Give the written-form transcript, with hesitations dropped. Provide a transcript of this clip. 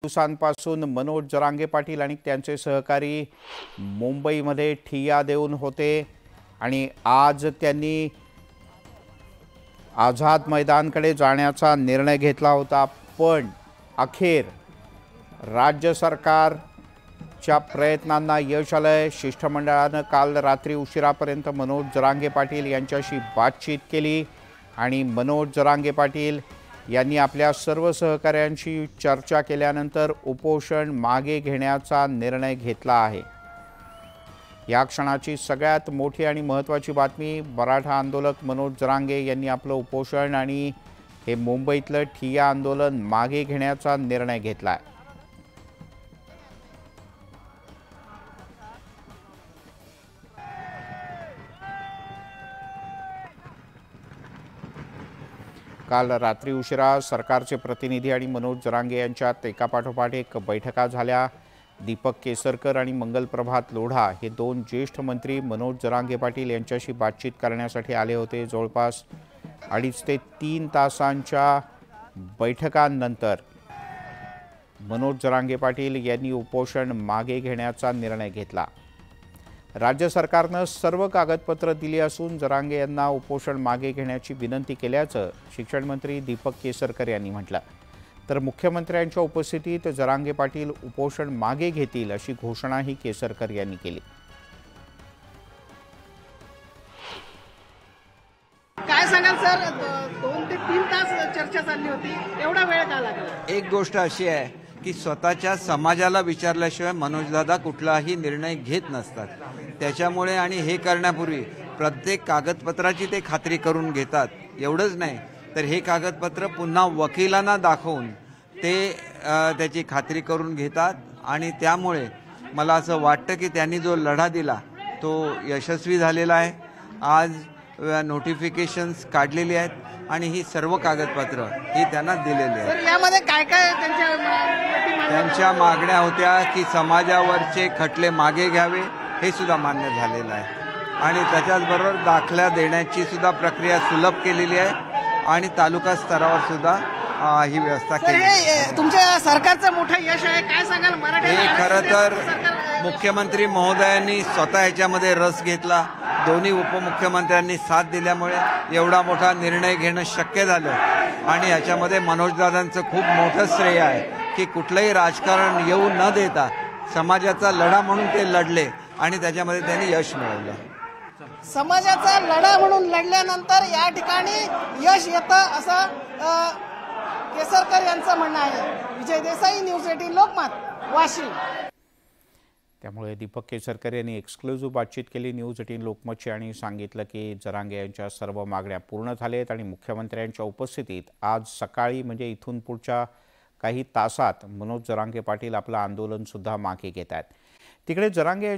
दिवसांपासून मनोज जरांगे पाटील आणि त्यांचे सहकारी मुंबईमध्ये ठिय्या देऊन होते आणि आज त्यांनी आझाद मैदानकडे जाण्याचा निर्णय घेतला होता। पण अखेर राज्य सरकारच्या प्रयत्नांना यश आलंय। शिष्टमंडळाने काल रात्री उशिरापर्यंत मनोज जरांगे पाटील यांच्याशी बातचीत केली आणि मनोज जरांगे पाटील यांनी आपल्या सर्व सहकाऱ्यांशी चर्चा केल्यानंतर उपोषण मागे घेण्याचा निर्णय घेतला आहे। या क्षणाची सगळ्यात मोठी आणि महत्त्वाची बातमी, मराठा आंदोलक मनोज जरांगे यांनी आपलं उपोषण आणि हे मुंबईतलं ठिय्या आंदोलन मागे घेण्याचा निर्णय घेतला आहे। काल रात्री उशिरा सरकारचे प्रतिनिधी आणि मनोज जरांगे यांच्यात एकापाठोपाठ एक बैठका झाल्या। दीपक केसरकर आणि मंगल प्रभात लोढा हे दोन ज्येष्ठ मंत्री मनोज जरांगे पाटील यांच्याशी बातचीत करण्यासाठी आले होते। जवळपास 2.5 ते 3 तासांच्या बैठकांनंतर मनोज जरांगे पाटील यांनी उपोषण मागे घेण्याचा निर्णय घेतला। राज्य सरकारने सर्व कागदपत्र दिली असून जरांगे यांना उपोषण मागे घेण्याची विनंती केल्याचं शिक्षण मंत्री दीपक केसरकर यांनी म्हटलं। तर मुख्यमंत्र्यांच्या उपस्थितीत जरांगे पाटील उपोषण मागे घेतील अशी घोषणाही केसरकर यांनी केली। काय सांगाल सर, 2 ते 3 तास चर्चा चालली होती, एवढा वेळ का लागला? एक गोष्ट अशी आहे की स्वतःच्या समाजाला विचारल्याशिवाय मनोजदादा कुठलाही निर्णय घेत नसतात। त्याच्यामुळे आणि हे करण्यापूर्वी प्रत्येक कागदपत्राची ते खात्री करून घेतात। एवढंच नाही तर हे कागदपत्र पुन्हा वकिलांना दाखवून ते त्याची खात्री करून घेतात आणि त्यामुळे मला असं वाटतं की त्यांनी जो लढा दिला तो यशस्वी झालेला आहे। आज नोटिफिकेशन्स काढलेली आहेत आणि ही सर्व कागदपत्र ही त्यांना दिलेली आहेत। यामध्ये काय काय त्यांच्या मागण्या होत्या की समाजावरचे खटले मागे घ्यावे, हे सुद्धा मान्य झालेलं आहे आणि त्याच्याचबरोबर दाखला देण्याची सुद्धा प्रक्रिया सुलभ केलेली आहे आणि तालुका स्तरावर सुद्धा ही व्यवस्था केली आहे। तुमच्या सरकारचं मोठं यश आहे, काय सांगाल? मराठी हे खरं तर मुख्यमंत्री महोदयांनी स्वतः याच्यामध्ये रस घेतला, दोन्ही उपमुख्यमंत्र्यांनी साथ दिल्यामुळे एवढा मोठा निर्णय घेणं शक्य झालं आणि याच्यामध्ये मनोजदादांचं खूप मोठं श्रेय आहे की कुठलंही राजकारण येऊ न देता समाजाचा लढा म्हणून ते लढले आणि त्याच्यामध्ये त्यांनी यश मिळवलं। समाजाचा लढा म्हणून लढल्यानंतर या ठिकाणी यश येतं असं केसरकर यांचं म्हणणं आहे। विजय देसाई, न्यूज 18 लोकमत, वाशिम। त्यामुळे दीपक केसरकर यांनी एक्सक्लुझिव्ह बातचीत केली न्यूज 18 लोकमतची आणि सांगितलं की जरांगे यांच्या सर्व मागण्या पूर्ण झाल्यात आणि मुख्यमंत्र्यांच्या उपस्थितीत आज सकाळी म्हणजे इथून पुढच्या काही तासात मनोज जरांगे पाटील आपलं आंदोलन सुद्धा मागे घेत आहेत। तिकडे जरांगे